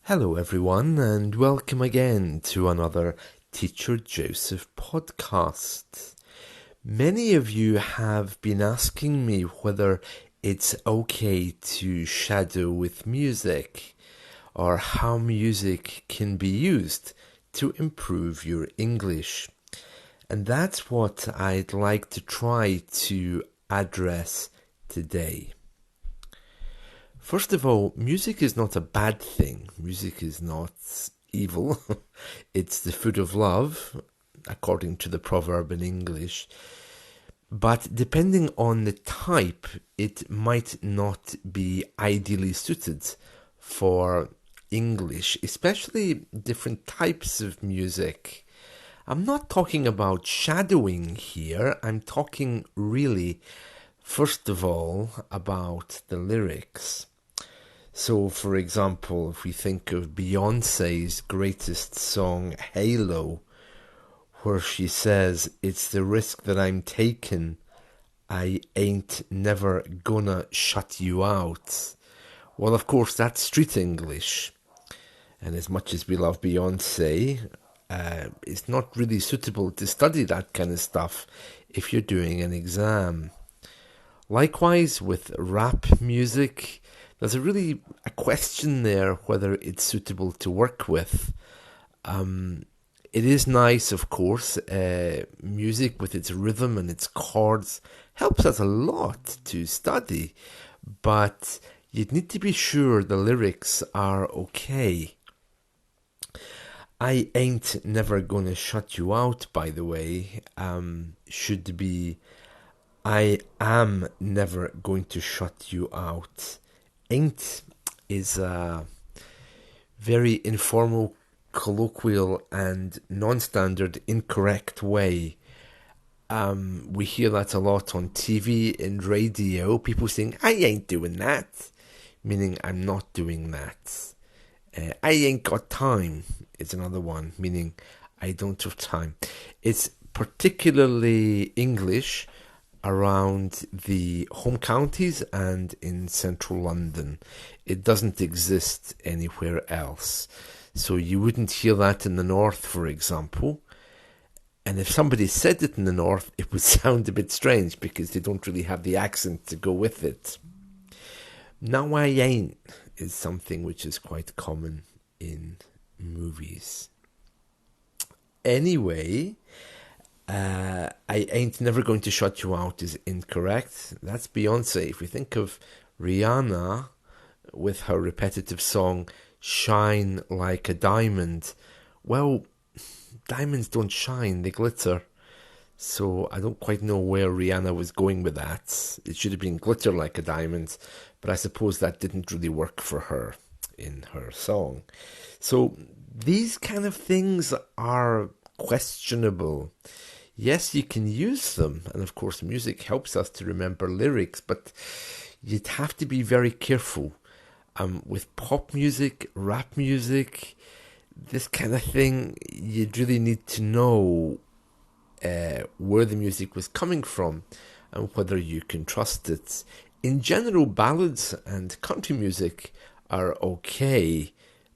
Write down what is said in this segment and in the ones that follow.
Hello, everyone, and welcome again to another Teacher Joseph podcast. Many of you have been asking me whether it's okay to shadow with music or how music can be used to improve your English. And that's what I'd like to try to address today. First of all, music is not a bad thing. Music is not evil. It's the food of love, according to the proverb in English. But depending on the type, it might not be ideally suited for English, especially different types of music. I'm not talking about shadowing here. I'm talking really, first of all, about the lyrics. So, for example, if we think of Beyonce's greatest song, Halo, where she says, "It's the risk that I'm taking, I ain't never gonna shut you out." Well, of course, that's street English. And as much as we love Beyonce, it's not really suitable to study that kind of stuff if you're doing an exam. Likewise, with rap music, there's a question there whether it's suitable to work with. It is nice, of course. Music with its rhythm and its chords helps us a lot to study, but you'd need to be sure the lyrics are okay. I ain't never gonna shut you out, by the way, should be I am never going to shut you out. Ain't is a very informal, colloquial, and non-standard, incorrect way. We hear that a lot on TV and radio. People saying, "I ain't doing that," meaning I'm not doing that. I ain't got time is another one, meaning I don't have time. It's particularly English around the home counties and in central London. It doesn't exist anywhere else. So you wouldn't hear that in the north, for example. And if somebody said it in the north, it would sound a bit strange because they don't really have the accent to go with it. "Now I ain't" is something which is quite common in movies. Anyway, I ain't never going to shut you out is incorrect. That's Beyonce. If we think of Rihanna with her repetitive song, "Shine Like a Diamond," well, diamonds don't shine, they glitter. So I don't quite know where Rihanna was going with that. It should have been "glitter like a diamond," but I suppose that didn't really work for her in her song. So these kind of things are questionable. Yes, you can use them, and of course music helps us to remember lyrics, but you'd have to be very careful. With pop music, rap music, this kind of thing, you'd really need to know where the music was coming from and whether you can trust it. In general, ballads and country music are okay,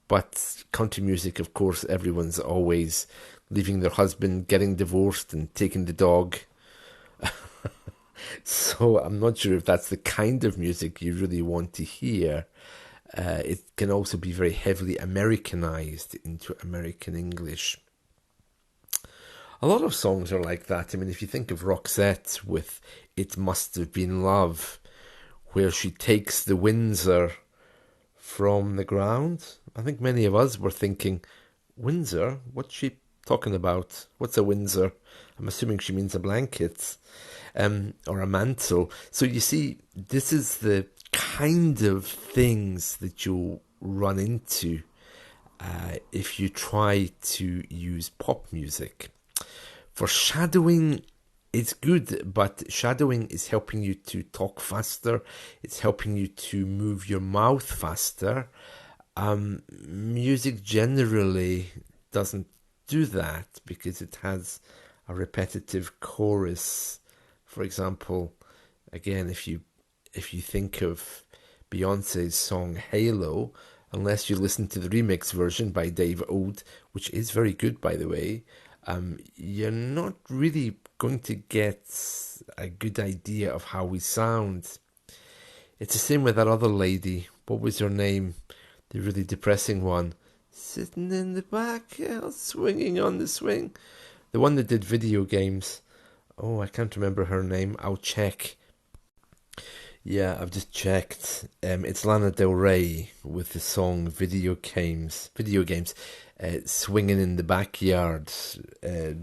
but country music, of course, everyone's always leaving their husband, getting divorced, and taking the dog. So I'm not sure if that's the kind of music you really want to hear. It can also be very heavily Americanized into American English. A lot of songs are like that. I mean, if you think of Roxette with "It Must Have Been Love," where she takes the Windsor from the ground, I think many of us were thinking, "Windsor? What's she talking about? What's a Windsor?" I'm assuming she means a blanket or a mantle. So you see, this is the kind of things that you'll run into if you try to use pop music. For shadowing, it's good, but shadowing is helping you to talk faster. It's helping you to move your mouth faster. Music generally doesn't do that because it has a repetitive chorus. For example, again, if you think of Beyonce's song "Halo," unless you listen to the remix version by Dave Ode, which is very good, by the way, you're not really going to get a good idea of how we sound. It's the same with that other lady. What was her name? The really depressing one. Sitting in the back, swinging on the swing. The one that did video games. Oh, I can't remember her name. I'll check. Yeah, I've just checked. It's Lana Del Rey with the song Video Games. Video Games. Swinging in the backyard,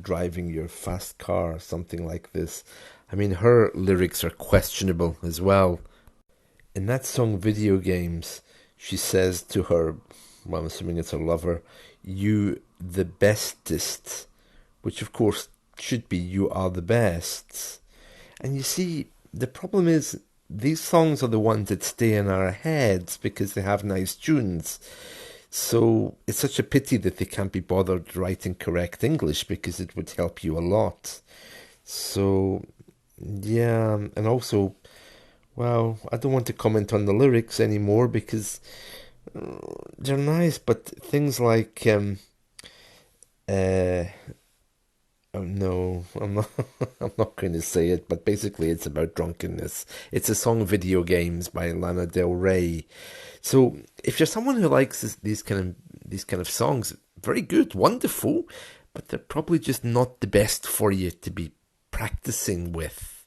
driving your fast car, something like this. I mean, her lyrics are questionable as well. In that song Video Games, she says to her, well, I'm assuming it's her lover, you the bestest, which of course should be you are the best. And you see, the problem is these songs are the ones that stay in our heads because they have nice tunes. So it's such a pity that they can't be bothered writing correct English because it would help you a lot. So, yeah, and also, well, I don't want to comment on the lyrics anymore because they're nice, but things like, oh no, I'm not. I'm not going to say it. But basically, it's about drunkenness. It's a song "Video Games" by Lana Del Rey. So, if you're someone who likes these kind of songs, very good, wonderful, but they're probably just not the best for you to be practicing with.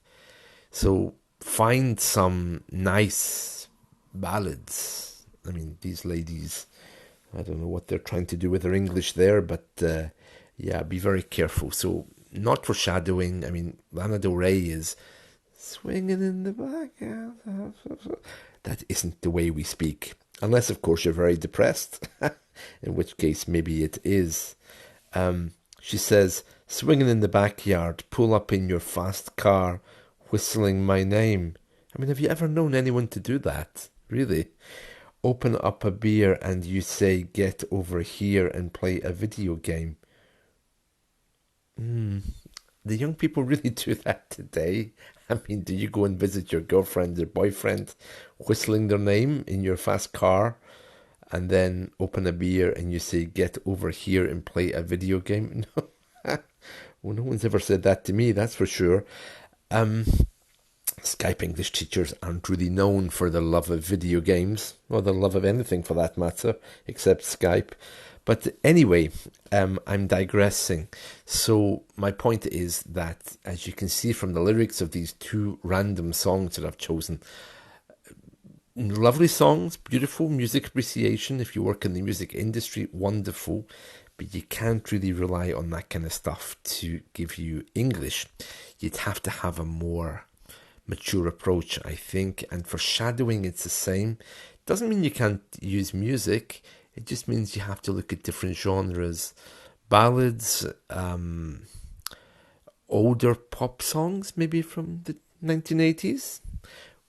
So, find some nice ballads. I mean, these ladies, I don't know what they're trying to do with their English there, but yeah, be very careful. So, not foreshadowing. I mean, Lana Del Rey is swinging in the back. That isn't the way we speak. Unless, of course, you're very depressed, in which case maybe it is. She says, swinging in the backyard, pull up in your fast car, whistling my name. I mean, have you ever known anyone to do that? Really? Open up a beer and you say, get over here and play a video game. The young people really do that today. I mean, do you go and visit your girlfriend or boyfriend whistling their name in your fast car and then open a beer and you say, get over here and play a video game? No. Well, no one's ever said that to me, that's for sure. Skype English teachers aren't really known for their love of video games, or their love of anything for that matter, except Skype. But anyway, I'm digressing. So my point is that, as you can see from the lyrics of these two random songs that I've chosen, lovely songs, beautiful music appreciation. If you work in the music industry, wonderful. But you can't really rely on that kind of stuff to give you English. You'd have to have a more mature approach, I think. And for shadowing, it's the same. Doesn't mean you can't use music. It just means you have to look at different genres. Ballads, older pop songs, maybe from the 1980s,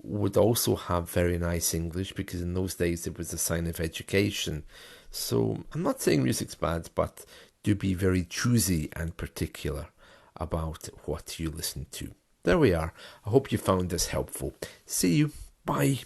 would also have very nice English because in those days it was a sign of education. So I'm not saying music's bad, but do be very choosy and particular about what you listen to. There we are. I hope you found this helpful. See you. Bye.